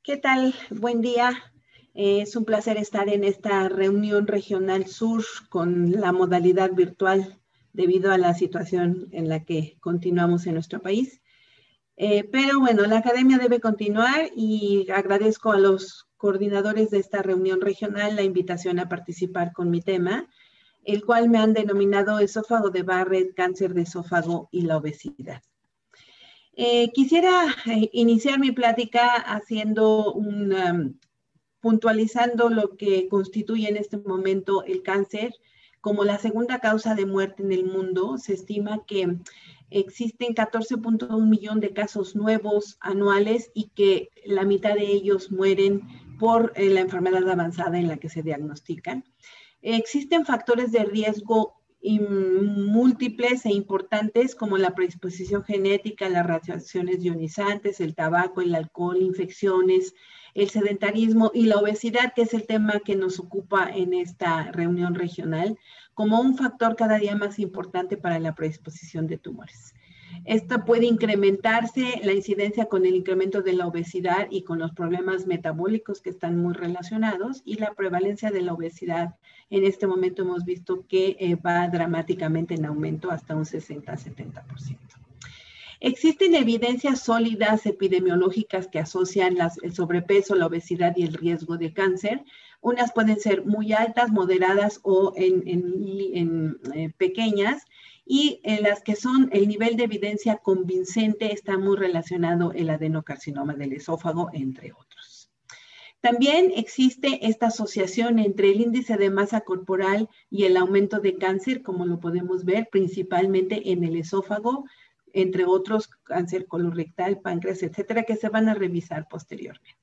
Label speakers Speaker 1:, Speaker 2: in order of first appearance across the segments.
Speaker 1: ¿Qué tal? Buen día. Es un placer estar en esta reunión regional sur con la modalidad virtual debido a la situación en la que continuamos en nuestro país. Pero bueno, la academia debe continuar y agradezco a los coordinadores de esta reunión regional la invitación a participar con mi tema, el cual me han denominado esófago de Barrett, cáncer de esófago y la obesidad. Quisiera iniciar mi plática haciendo puntualizando lo que constituye en este momento el cáncer como la segunda causa de muerte en el mundo. Se estima que existen 14.1 millones de casos nuevos anuales y que la mitad de ellos mueren por la enfermedad avanzada en la que se diagnostican. Existen factores de riesgo múltiples e importantes como la predisposición genética, las radiaciones ionizantes, el tabaco, el alcohol, infecciones, el sedentarismo y la obesidad, que es el tema que nos ocupa en esta reunión regional, como un factor cada día más importante para la predisposición de tumores. Esto puede incrementarse la incidencia con el incremento de la obesidad y con los problemas metabólicos que están muy relacionados, y la prevalencia de la obesidad en este momento hemos visto que va dramáticamente en aumento hasta un 60-70%. Existen evidencias sólidas epidemiológicas que asocian el sobrepeso, la obesidad y el riesgo de cáncer. Unas pueden ser muy altas, moderadas o pequeñas, y en las que son el nivel de evidencia convincente está muy relacionado el adenocarcinoma del esófago, entre otros. También existe esta asociación entre el índice de masa corporal y el aumento de cáncer, como lo podemos ver principalmente en el esófago, entre otros cáncer colorectal, páncreas, etcétera, que se van a revisar posteriormente.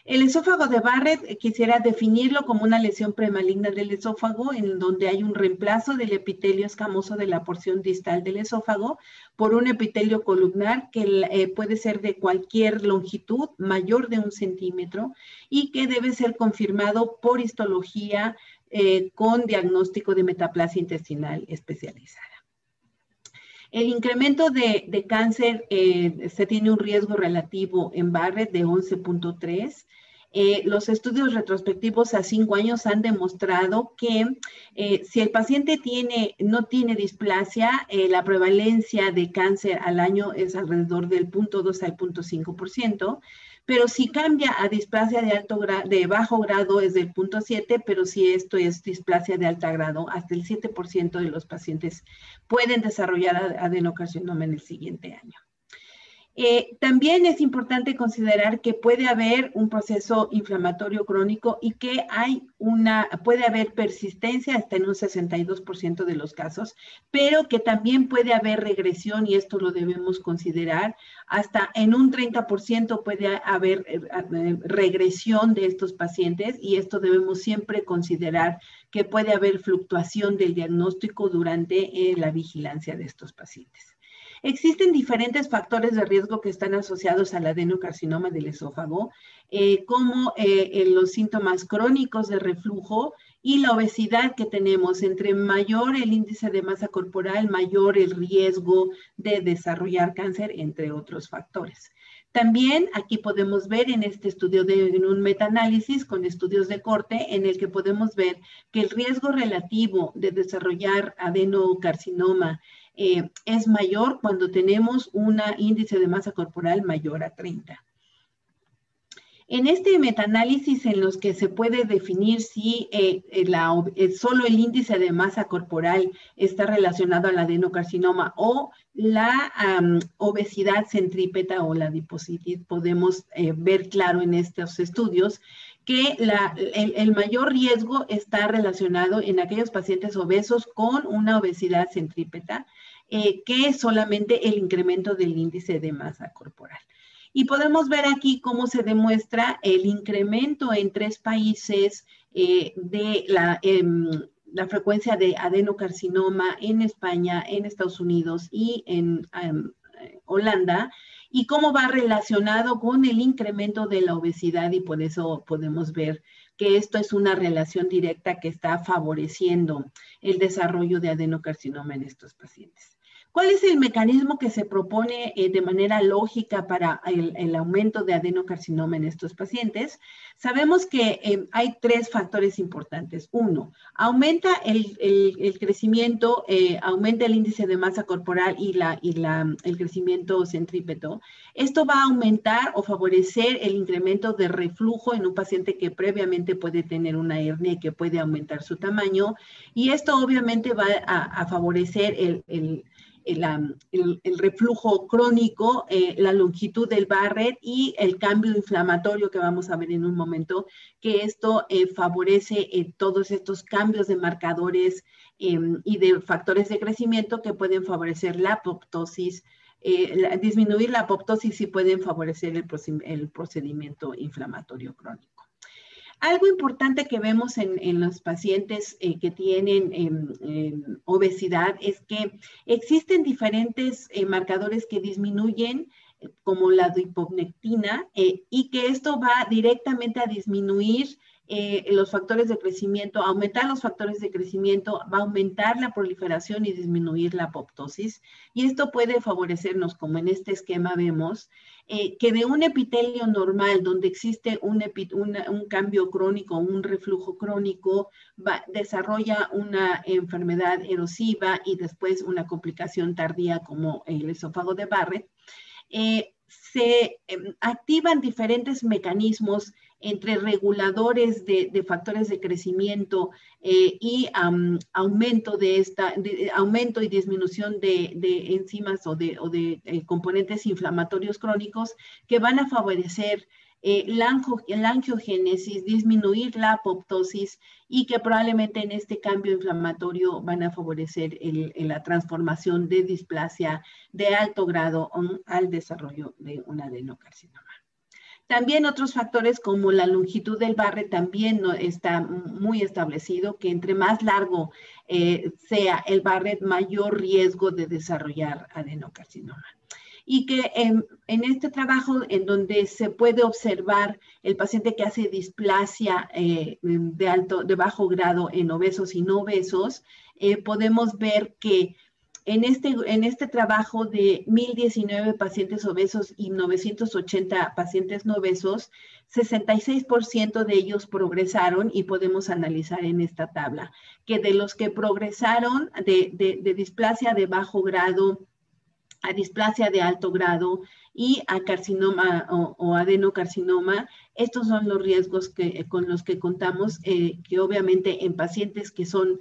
Speaker 1: El esófago de Barrett quisiera definirlo como una lesión premaligna del esófago en donde hay un reemplazo del epitelio escamoso de la porción distal del esófago por un epitelio columnar que puede ser de cualquier longitud, mayor de 1 centímetro, y que debe ser confirmado por histología con diagnóstico de metaplasia intestinal especializada. El incremento de cáncer se tiene un riesgo relativo en Barrett de 11.3. Los estudios retrospectivos a 5 años han demostrado que si el paciente no tiene displasia, la prevalencia de cáncer al año es alrededor del 0.2 al 0.5%. Pero si cambia a displasia de bajo grado es del 0.7, pero si esto es displasia de alto grado, hasta el 7% de los pacientes pueden desarrollar adenocarcinoma en el siguiente año. También es importante considerar que puede haber un proceso inflamatorio crónico y que puede haber persistencia hasta en un 62% de los casos, pero que también puede haber regresión, y esto lo debemos considerar. Hasta en un 30% puede haber regresión de estos pacientes, y esto debemos siempre considerar que puede haber fluctuación del diagnóstico durante la vigilancia de estos pacientes. Existen diferentes factores de riesgo que están asociados al adenocarcinoma del esófago, como los síntomas crónicos de reflujo y la obesidad que tenemos. Entre mayor el índice de masa corporal, mayor el riesgo de desarrollar cáncer, entre otros factores. También aquí podemos ver en este estudio en un metaanálisis con estudios de corte en el que podemos ver que el riesgo relativo de desarrollar adenocarcinoma es mayor cuando tenemos un índice de masa corporal mayor a 30. En este metaanálisis en los que se puede definir si solo el índice de masa corporal está relacionado al adenocarcinoma o la obesidad centrípeta o la adiposidad, podemos ver claro en estos estudios que el mayor riesgo está relacionado en aquellos pacientes obesos con una obesidad centrípeta, que es solamente el incremento del índice de masa corporal. Y podemos ver aquí cómo se demuestra el incremento en 3 países de la frecuencia de adenocarcinoma en España, en Estados Unidos y en Holanda, y cómo va relacionado con el incremento de la obesidad, y por eso podemos ver que esto es una relación directa que está favoreciendo el desarrollo de adenocarcinoma en estos pacientes. ¿Cuál es el mecanismo que se propone de manera lógica para el aumento de adenocarcinoma en estos pacientes? Sabemos que hay 3 factores importantes. 1, aumenta el crecimiento, aumenta el índice de masa corporal y el crecimiento centrípeto. Esto va a aumentar o favorecer el incremento de reflujo en un paciente que previamente puede tener una hernia y que puede aumentar su tamaño. Y esto obviamente va a favorecer el reflujo crónico, la longitud del Barrett y el cambio inflamatorio que vamos a ver en un momento, que esto favorece todos estos cambios de marcadores y de factores de crecimiento que pueden favorecer la apoptosis, disminuir la apoptosis y pueden favorecer el procedimiento inflamatorio crónico. Algo importante que vemos en los pacientes que tienen obesidad es que existen diferentes marcadores que disminuyen, como la adiponectina, y que esto va directamente a disminuir los factores de crecimiento, aumentar los factores de crecimiento, va a aumentar la proliferación y disminuir la apoptosis. Y esto puede favorecernos, como en este esquema vemos, que de un epitelio normal, donde existe un cambio crónico, un reflujo crónico, desarrolla una enfermedad erosiva y después una complicación tardía como el esófago de Barrett. Se activan diferentes mecanismos entre reguladores de factores de crecimiento y aumento y disminución de enzimas o de componentes inflamatorios crónicos que van a favorecer la angiogénesis, disminuir la apoptosis y que probablemente en este cambio inflamatorio van a favorecer la transformación de displasia de alto grado al desarrollo de un adenocarcinoma. También otros factores como la longitud del Barrett también está muy establecido, que entre más largo sea el Barrett, mayor riesgo de desarrollar adenocarcinoma. Y que en este trabajo en donde se puede observar el paciente que hace displasia de bajo grado en obesos y no obesos, podemos ver que en este trabajo de 1,019 pacientes obesos y 980 pacientes no obesos, 66% de ellos progresaron y podemos analizar en esta tabla que de los que progresaron de displasia de bajo grado a displasia de alto grado y a carcinoma o adenocarcinoma, estos son los riesgos con los que contamos, que obviamente en pacientes que son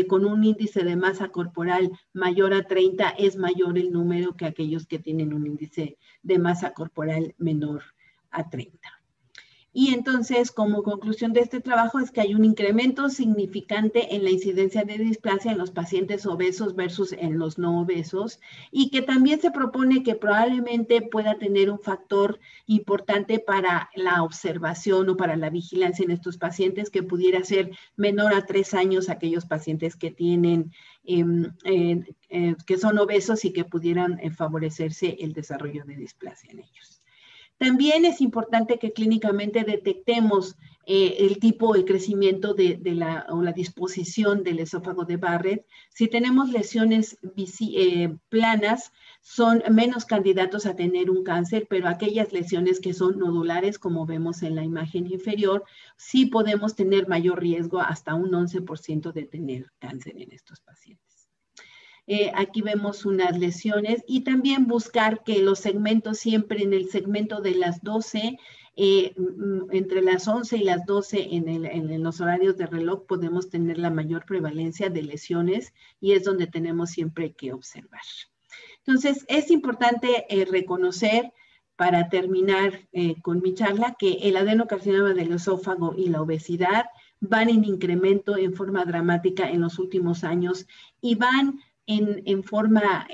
Speaker 1: con un índice de masa corporal mayor a 30 es mayor el número que aquellos que tienen un índice de masa corporal menor a 30. Y entonces, como conclusión de este trabajo, es que hay un incremento significante en la incidencia de displasia en los pacientes obesos versus en los no obesos, y que también se propone que probablemente pueda tener un factor importante para la observación o para la vigilancia en estos pacientes, que pudiera ser menor a 3 años aquellos pacientes que tienen, que son obesos y que pudieran favorecerse el desarrollo de displasia en ellos. También es importante que clínicamente detectemos el tipo de crecimiento o la disposición del esófago de Barrett. Si tenemos lesiones planas, son menos candidatos a tener un cáncer, pero aquellas lesiones que son nodulares, como vemos en la imagen inferior, sí podemos tener mayor riesgo, hasta un 11% de tener cáncer en estos pacientes. Aquí vemos unas lesiones y también buscar que los segmentos siempre en el segmento de las 12, entre las 11 y las 12 en los horarios de reloj podemos tener la mayor prevalencia de lesiones y es donde tenemos siempre que observar. Entonces, es importante reconocer, para terminar con mi charla, que el adenocarcinoma del esófago y la obesidad van en incremento en forma dramática en los últimos años y van en forma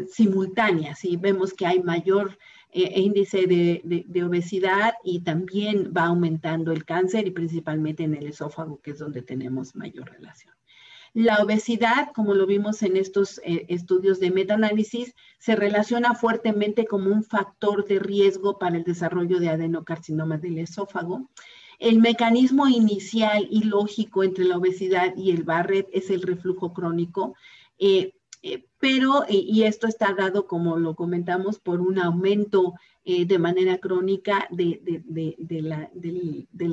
Speaker 1: simultánea. ¿Sí? Vemos que hay mayor índice de obesidad y también va aumentando el cáncer y principalmente en el esófago, que es donde tenemos mayor relación. La obesidad, como lo vimos en estos estudios de metaanálisis, se relaciona fuertemente como un factor de riesgo para el desarrollo de adenocarcinoma del esófago. El mecanismo inicial y lógico entre la obesidad y el Barrett es el reflujo crónico. Y esto está dado, como lo comentamos, por un aumento de manera crónica del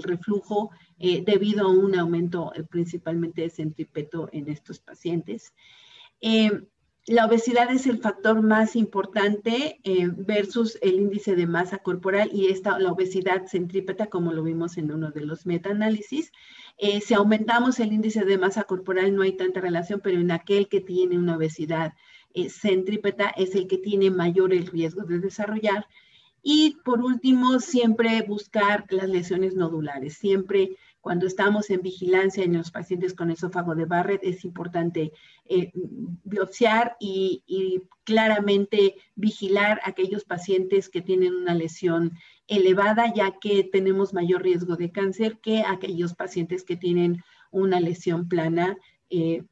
Speaker 1: reflujo debido a un aumento principalmente de centrípeto en estos pacientes. La obesidad es el factor más importante versus el índice de masa corporal y la obesidad centrípeta, como lo vimos en uno de los metaanálisis. Si aumentamos el índice de masa corporal no hay tanta relación, pero en aquel que tiene una obesidad centrípeta es el que tiene mayor el riesgo de desarrollar. Y por último, siempre buscar las lesiones nodulares. Siempre cuando estamos en vigilancia en los pacientes con esófago de Barrett es importante biopsiar y claramente vigilar a aquellos pacientes que tienen una lesión elevada, ya que tenemos mayor riesgo de cáncer que aquellos pacientes que tienen una lesión plana en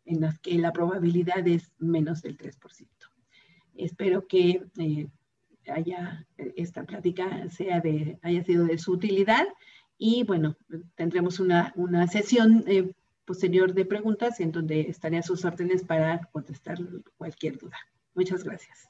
Speaker 1: las que la probabilidad es menos del 3%. Espero que esta plática haya sido de su utilidad y bueno, tendremos una sesión posterior de preguntas en donde estaré a sus órdenes para contestar cualquier duda. Muchas gracias.